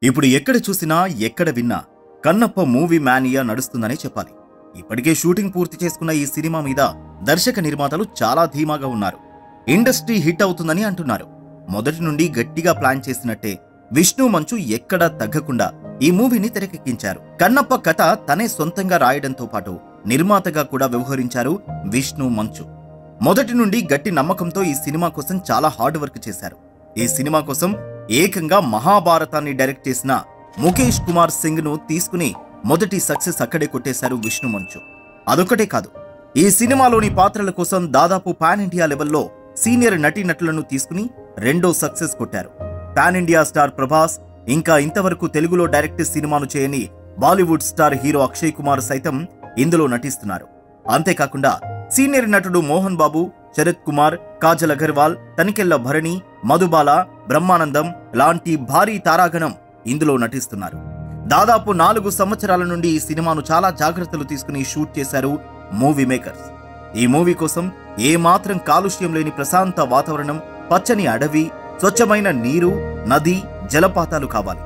ఇప్పుడు ఎక్కడ చూసినా ఎక్కడ విన్నా కన్నప్ప మూవీ మానియా నడుస్తుందనే చెప్పాలి. ఇప్పటికే షూటింగ్ పూర్తి చేసుకున్న ఈ సినిమా మీద దర్శక నిర్మాతలు చాలా ధీమాగా ఉన్నారు. ఇండస్ట్రీ హిట్ అవుతుందని అంటున్నారు. మొదటి నుండి గట్టిగా ప్లాన్ చేసినట్టే విష్ణు మంచు ఎక్కడా తగ్గకుండా ఈ మూవీని తెరకెక్కించారు. కన్నప్ప కథ తనే సొంతంగా రాయడంతో పాటు నిర్మాతగా కూడా వ్యవహరించారు విష్ణు మంచు. మొదటి నుండి గట్టి నమ్మకంతో ఈ సినిమా కోసం చాలా హార్డ్ వర్క్ చేశారు. ఈ సినిమా కోసం ఏకంగా మహాభారతాన్ని డైరెక్ట్ చేసిన ముఖేష్ కుమార్ సింగ్ ను తీసుకుని మొదటి సక్సెస్ అక్కడే కొట్టేశారు విష్ణు మంచు. అదొకటే కాదు, ఈ సినిమాలోని పాత్రల కోసం దాదాపు పాన్ ఇండియా లెవెల్లో సీనియర్ నటీనటులను తీసుకుని రెండో సక్సెస్ కొట్టారు. పాన్ ఇండియా స్టార్ ప్రభాస్, ఇంకా ఇంతవరకు తెలుగులో డైరెక్ట్ సినిమాను చేయని బాలీవుడ్ స్టార్ హీరో అక్షయ్ కుమార్ సైతం ఇందులో నటిస్తున్నారు. అంతేకాకుండా సీనియర్ నటుడు మోహన్ బాబు, శరత్ కుమార్, కాజల్ అగర్వాల్, తనికెళ్ల భరణి, మధుబాల, బ్రహ్మానందం లాంటి భారీ తారాగణం ఇందులో నటిస్తున్నారు. దాదాపు 4 సంవత్సరాల నుండి ఈ సినిమాను చాలా జాగ్రత్తలు తీసుకుని షూట్ చేశారు మూవీ మేకర్స్. ఈ మూవీ కోసం ఏమాత్రం కాలుష్యం లేని ప్రశాంత వాతావరణం, పచ్చని అడవి, స్వచ్ఛమైన నీరు, నది, జలపాతాలు కావాలి.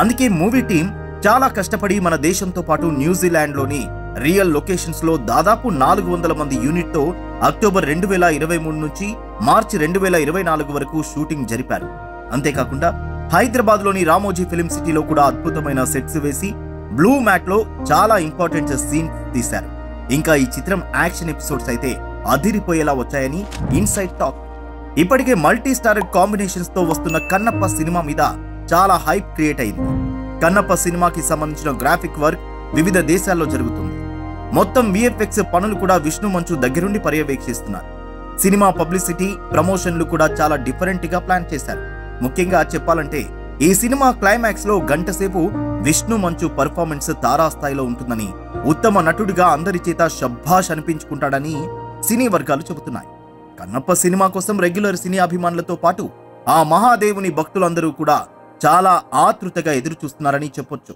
అందుకే మూవీ టీం చాలా కష్టపడి మన దేశంతో పాటు న్యూజిలాండ్లోని రియల్ లొకేషన్స్ లో దాదాపు 400 మంది యూనిట్ తో అక్టోబర్ 2023 నుంచి మార్చి 2024 వరకు షూటింగ్ జరిపారు. అంతేకాకుండా హైదరాబాద్ లోని రామోజీ ఫిలిం సిటీలో కూడా అద్భుతమైన సెట్స్ వేసి బ్లూ మ్యాట్ లో చాలా ఇంపార్టెంట్ సీన్స్ తీశారు. ఇంకా ఈ చిత్రం యాక్షన్ ఎపిసోడ్స్ అయితే అదిరిపోయేలా వచ్చాయని ఇన్సైడ్ టాక్. ఇప్పటికే మల్టీ స్టార్ కాంబినేషన్స్ తో వస్తున్న కన్నప్ప సినిమా మీద చాలా హైప్ క్రియేట్ అయింది. కన్నప్ప సినిమాకి సంబంధించిన గ్రాఫిక్ వర్క్ వివిధ దేశాల్లో జరుగుతుంది. మొత్తం విఎఫ్ఎక్స్ పనులు కూడా విష్ణు మంచు దగ్గరుండి పర్యవేక్షిస్తున్నారు. సినిమా పబ్లిసిటీ, ప్రమోషన్లు కూడా చాలా డిఫరెంట్ గా ప్లాన్ చేశారు. ముఖ్యంగా చెప్పాలంటే ఈ సినిమా క్లైమాక్స్ లో గంట సేపు విష్ణు మంచు పర్ఫార్మెన్స్ తారాస్థాయిలో ఉంటుందని, ఉత్తమ నటుడిగా అందరి చేత శభాష్ అనిపించుకుంటాడని సినీ వర్గాలు చెబుతున్నాయి. కన్నప్ప సినిమా కోసం రెగ్యులర్ సినీ అభిమానులతో పాటు ఆ మహాదేవుని భక్తులందరూ కూడా చాలా ఆతృతగా ఎదురు చూస్తున్నారని చెప్పొచ్చు.